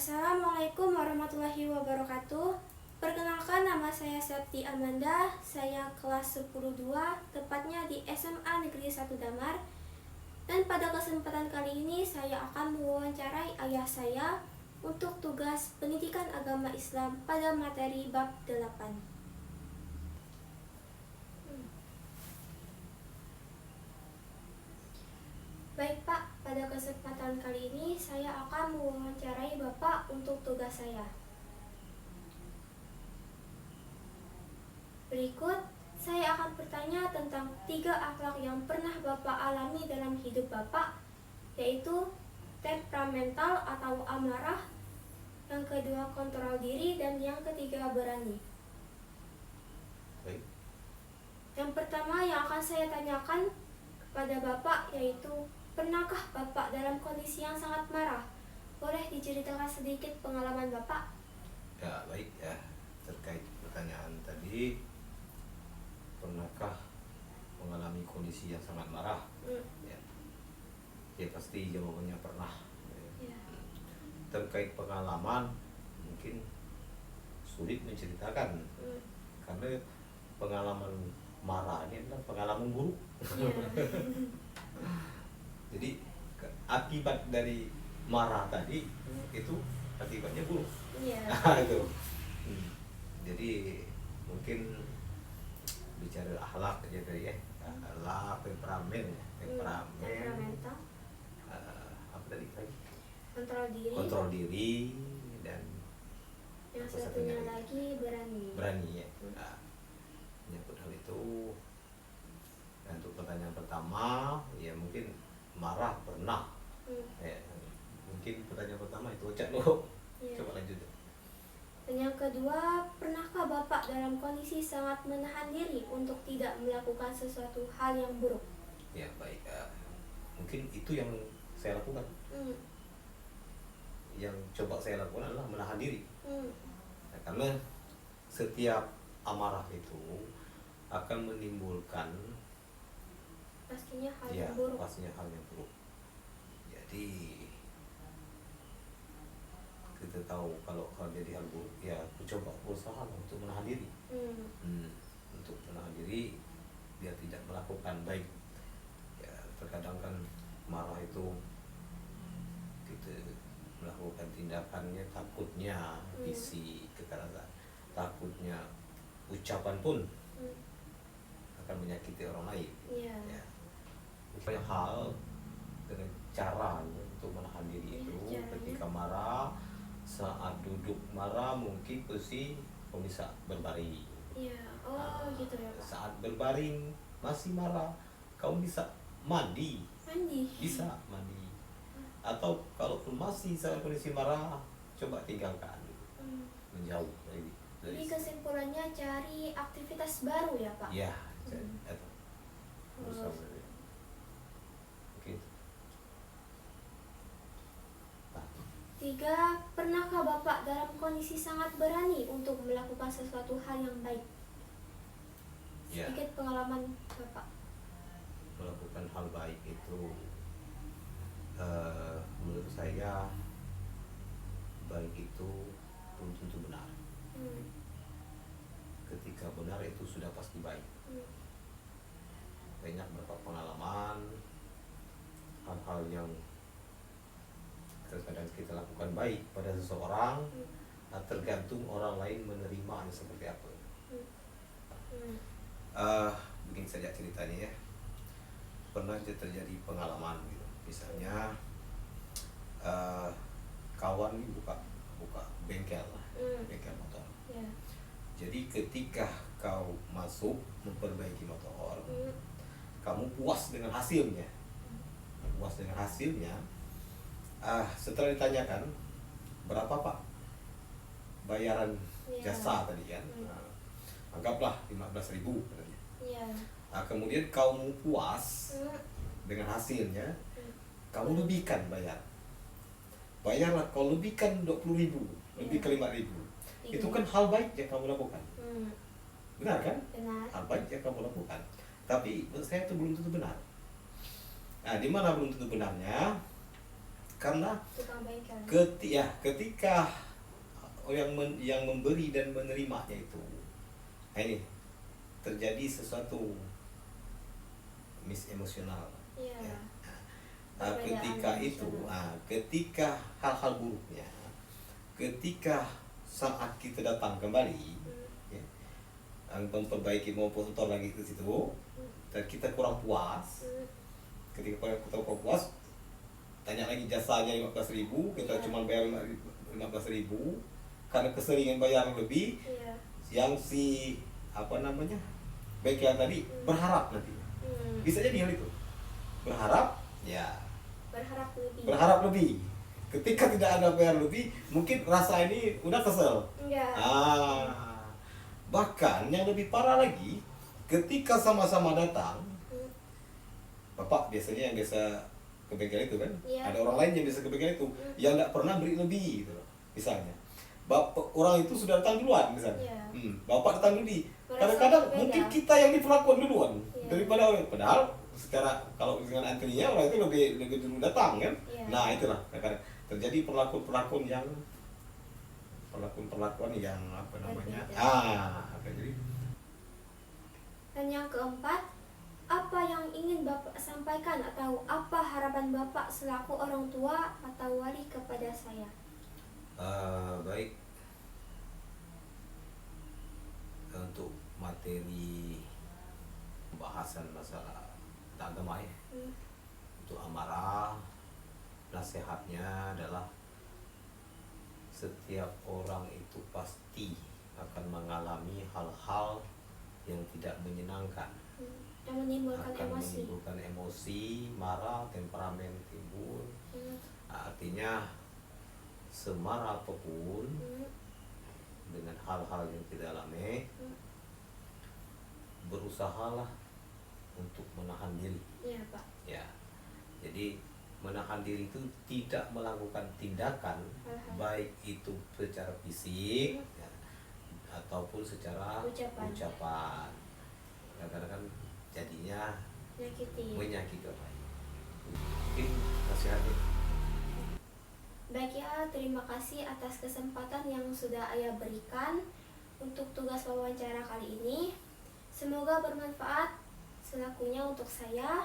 Assalamualaikum warahmatullahi wabarakatuh. Perkenalkan, nama saya Septi Amanda. Saya kelas 10-2, tepatnya di SMA Negeri 1 Damar. Dan pada kesempatan kali ini saya akan mewawancarai ayah saya untuk tugas pendidikan agama Islam pada materi bab 8. Baik Pak, pada kesempatan kali ini saya akan mewawancarai Bapak untuk tugas saya. Berikut, saya akan bertanya tentang 3 akhlak yang pernah Bapak alami dalam hidup Bapak, yaitu temperamental atau amarah, yang kedua kontrol diri, dan yang ketiga berani. Baik. Yang pertama yang akan saya tanyakan kepada Bapak yaitu, pernahkah Bapak dalam kondisi yang sangat marah? Boleh diceritakan sedikit pengalaman Bapak? Ya, baik ya. Terkait pertanyaan tadi, pernahkah mengalami kondisi yang sangat marah? Ya, ya pasti jawabannya pernah. Ya. Terkait pengalaman, mungkin sulit menceritakan karena pengalaman marah ini adalah pengalaman buruk. Ya. Jadi akibat dari marah tadi itu akibatnya buruk. Iya. Itu. Jadi mungkin bicara akhlak aja tadi ya. Akhlak, Temperamental, apa tadi? kontrol diri, Kontrol diri dan yang apa satunya satunya lagi berani. ya. Nah, menyangkut hal itu. Dan untuk pertanyaan pertama, ya mungkin marah pernah. Ya, mungkin pertanyaan pertama itu Ocak lo. Ya. Coba lanjut. Dan yang kedua, pernahkah Bapak dalam kondisi sangat menahan diri untuk tidak melakukan sesuatu hal yang buruk? Ya baik, mungkin itu yang saya lakukan. Yang coba saya lakukan adalah menahan diri. Nah, karena setiap amarah itu akan menimbulkan Pastinya hal ya yang buruk. pastinya hal yang buruk. Jadi kita tahu kalau jadi hal buruk, ya aku coba berusaha untuk menahan diri. Untuk menahan diri biar tidak melakukan baik. Ya terkadang kan marah itu kita melakukan tindakannya takutnya isi kekerasan, takutnya ucapan pun akan menyakiti orang lain. Iya. Ya. Banyak hal dengan cara untuk menahan diri itu ketika marah, saat duduk marah mungkin posisi kamu bisa berbaring. Iya. Gitu ya Pak. Saat berbaring masih marah, kamu bisa mandi. Bisa mandi. Atau kalau masih saat kondisi marah, coba tinggalkan, menjauh dari. Jadi kesimpulannya cari aktivitas baru ya Pak? Ya, itu. Oke. 3. Pernahkah Bapak dalam kondisi sangat berani untuk melakukan sesuatu hal yang baik? Ya. Sedikit pengalaman Bapak. Melakukan hal baik itu menurut saya baik itu belum tentu benar. Ketika benar itu sudah pasti baik. Banyak beberapa pengalaman hal-hal yang terkadang kita lakukan baik pada seseorang, tergantung orang lain menerimanya seperti apa. Begini saja ceritanya ya. Pernah terjadi pengalaman gitu. Misalnya kawan ini buka bengkel motor. Ya. Jadi ketika kau masuk memperbaiki motor, kamu puas dengan hasilnya. Setelah ditanyakan berapa Pak bayaran jasa tadi kan, anggaplah 15.000 katanya. Kemudian kamu puas dengan hasilnya, kamu lebihkan bayarlah, kalau lebihkan 20.000, lebih ke 5.000, itu kan hal baik yang kamu lakukan. Benar kan? Benar. Hal baik yang kamu lakukan. Tapi menurut saya itu belum tentu benar. Nah, di mana belum tentu benarnya? karena tukang bengkel. ketika yang memberi dan menerimanya itu, nah ini terjadi sesuatu emosional. Iya. Ya. Perbedaan Ketika itu, emosional. ketika hal-hal buruknya, ketika saat kita datang kembali, ya, memperbaiki maupun lagi ke situ, dan kita kurang puas, ketika kita kurang puas, tanya lagi jasanya 15.000, kita Iya. cuma bayar 15.000 karena keseringan bayar lebih, Iya. yang si bengkel tadi berharap nanti. Bisa jadi hal itu, berharap lebih. Ketika tidak ada bayar lebih, mungkin rasa ini udah kesel. Iya. Bahkan yang lebih parah lagi, ketika sama-sama datang, bapak biasanya yang biasa ke bengkel itu kan, Iya. ada orang lain yang biasa ke bengkel itu, yang nggak pernah beri lebih gitu loh. Misalnya orang itu sudah datang duluan misalnya, Iya. bapak datang dulu. Merasa Kadang-kadang berbeda. mungkin kita yang diperlakukan duluan Iya. daripada orang, padahal secara kalau dengan antrinya orang itu lebih dulu datang kan. Iya. Nah itulah kadang terjadi perlakuan yang Berbeda. jadi Dan yang keempat, apa yang ingin Bapak sampaikan atau apa harapan Bapak selaku orang tua atau wali kepada saya? baik, untuk materi pembahasan masalah agama ya, untuk amarah, nasihatnya adalah setiap orang itu pasti akan mengalami hal-hal yang tidak menyenangkan, Yang menimbulkan akan emosi. menimbulkan emosi, marah, temperamen timbul. Artinya semarah apapun dengan hal-hal yang tidak alami, berusahalah untuk menahan diri. Iya, Pak. Ya, jadi menahan diri itu tidak melakukan tindakan, baik itu secara fisik ya, ataupun secara ucapan. Kadang-kadang kan jadinya menyakiti orang lain. Mungkin nasihatnya. Baik ya, terima kasih atas kesempatan yang sudah Ayah berikan untuk tugas wawancara kali ini. Semoga bermanfaat selakunya untuk saya.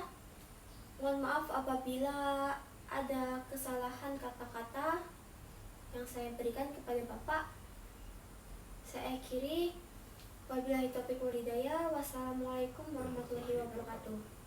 Mohon maaf apabila ada kesalahan kata-kata yang saya berikan kepada Bapak. Saya akhiri. Wabillahi taufiq wal hidayah. Wassalamualaikum warahmatullahi wabarakatuh.